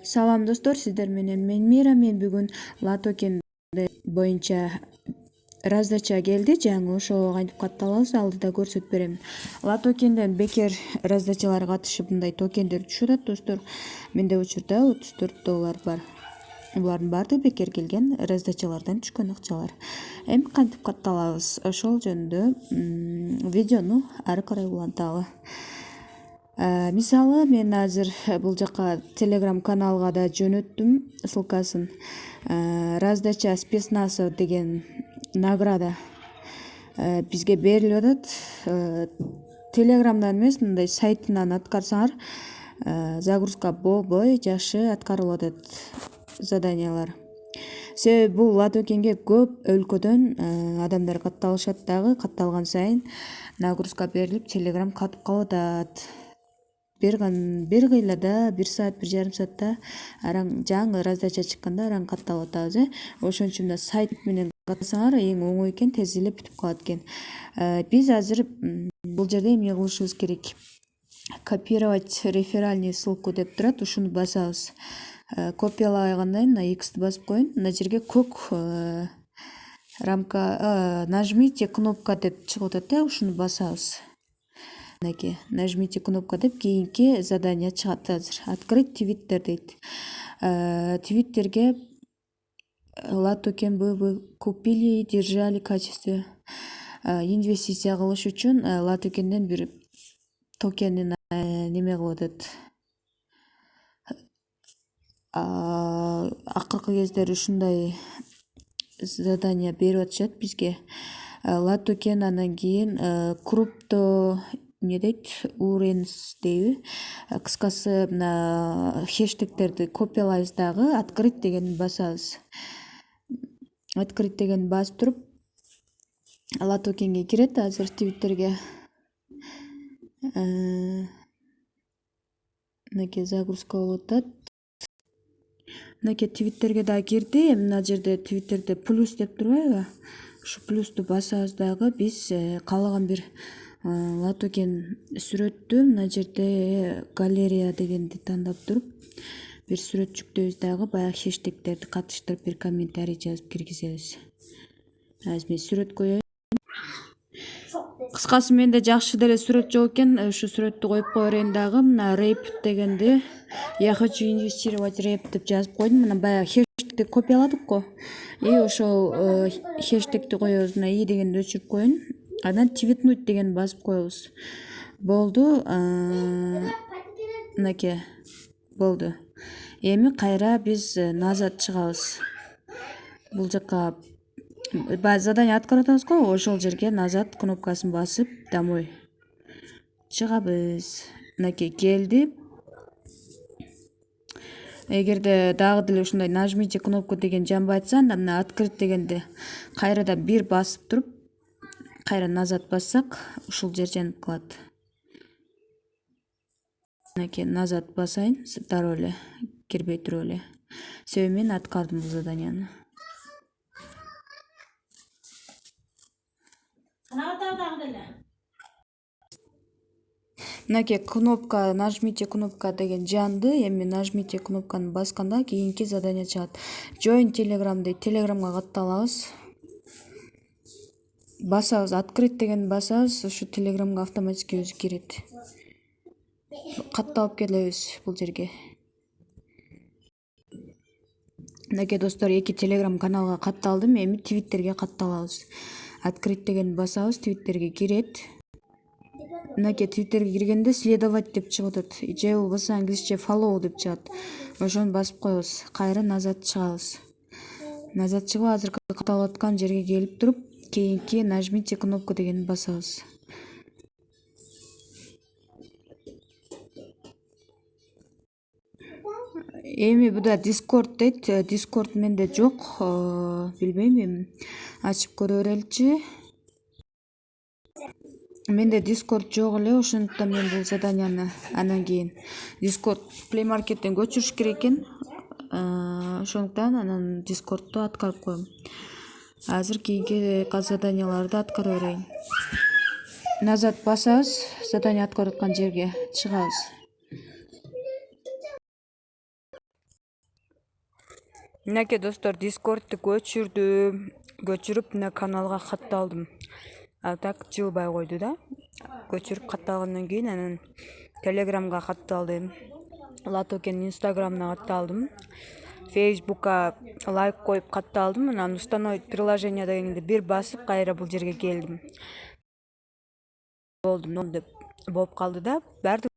Салам достор, сиздер менен мен Мира. Мен бүгүн Латокен боюнча раздача келди жаңы, ошого кантип катталабыз алдыда көрсөтүп берем. Латокенден бекер раздачалар катышып мындай токендер түшүп атат достор. Менде учурда $34 бар. Булардын баардыгы бекер келген раздачалардан түшкөн акчалар. Эми кантип катталабыз ошол жөнүндө видеону ары карай уланталы. Мисалы мен азыр бул жака Telegram каналга да жөнөттүм ссылкасын. Раздача спецназов деген награда бизге берилип атат. Телеграмдан эмес, мындай сайтынан аткарсаңар загрузка болбой жакшы аткарылып атат заданиялар. Себеби бул Латокенге көп өлкөдөн адамдар катталышат дагы, катталган сайын нагрузка берилип, Telegram катып калып атат. Бир кыйлада 1 саат, 1,5 саатта араң жаңы раздача чыкканда араң катталып атабыз. Ошон үчүн да сайт менен каттасаңар эң оңой экен, тез эле бүтүп калат экен. Биз азыр бул жерде эмне кылышыбыз керек? Копировать реферальный ссылку деп турат, ушуну басабыз. Копиялагандан кийин мына X'ти басып коюн. Мына жерге көк рамка нажмите кнопка деп чыгып атат, ушуну басабыз. Мынакей, нажмите кнопка деп кийинки задание чыгат азыр. Открыть Twitter дейт. Твиттерге Латокен вы купили и держали в качестве инвестиция кылыш үчүн Латокенден бир токенин неме кылып атат. Акыркы кездери ушундай задание берип атышат бизге. Латокен анан кийин крупто эмне дейт, уренс дейби, кыскасы мына хэштегтерди копиялайбыз дагы, открыть дегенди басабыз. Открыть дегенди басып туруп Латокенге кирет азыр Твиттерге. Мынакей загрузка болуп атат. Мынакей Твиттерге да кирди. Мына жерде Твиттерде плюс деп турбайбы? Ушу плюсту басабыз дагы биз каалаган бир Латокен сүрөттү мына жерде галерея дегенди тандап туруп бир сүрөт жүктөйбүз дагы, баягы хэштегтерди катыштырып бир комментарий жазып киргизебиз. Азыр мен сүрөт коеюн. Кыскасы менде жакшы деле сүрөт жок экен, ушу сүрөттү коюп кое берейин дагы. Мына рейп дегенди я хочу инвестировать рейп деп жазып койдум. Мына баягы хэштегти копияладык го. И ошол хэштегти коебуз, мына и дегенди өчүрүп коеюн. Анан твитнуть деген басып коебуз. Болду. Мынакей болду. Эми кайра биз назад чыгабыз. Бул жака баягы задание аткарып атабыз го, ошол жерге назад кнопкасын басып домой чыгабыз. Мынакей келди. Эгерде дагы деле ушундай нажмите кнопку деген жанбай атса, анда мына открыть дегенди кайрадан бир басып туруп, кайра назад бассак, ушул жер жанып калат. Мынакей назад басайын, дароо эле кирбей туруп эле. Себеби мен аткардым бул заданияны. Мынакей кнопка, нажмите кнопка деген жанды. Эми нажмите кнопканы басканда кийинки задание чыгат. Join Telegram дейт. Телеграмга катталабыз. Басабыз, открыть деген басабыз, ушу Телеграмга автоматически өзү кирет. Катталып келебиз бул жерге. Мынакей достор, 2 Telegram каналга катталдым. Эми Twitterге катталабыз. Открыть деген басабыз, Twitterге кирет. Мынакей Twitterге киргенде следовать деп чыгып атат. Же болбосо англисче follow деп чыгат. Ошону басып коебуз. Кайра назад чыгабыз. Назад чыгып азыркы катталып аткан жерге келип туруп, кийинки нажмите кнопку дегенди басабыз. Эми буда Discord дейт. Discord менде жок. Билбейм, эми ачып көрө береличи. Менде Discord жок эле, ошондуктан мен бул заданияны анан кийин Discord Play Market'тен көчүрүш керек экен. Ошондуктан анан Discord'ду аткарып коем. Азыр кийинки заданияларды аткара берейин. Назад басабыз, задание аткарып аткан жерге чыгабыз. Мынакей достор, Discord'ты көчүрүп мына каналга катталдым. А так жылбай койду да. Көчүрүп катталгандан кийин анан Telegramга катталдым. Латокен Instagram'на катталдым. Facebook'a лайк коюп катталдым. Анан установить приложение дегенди бир басып кайра бул жерге келдим. Болдум деп болуп калды да. Баардык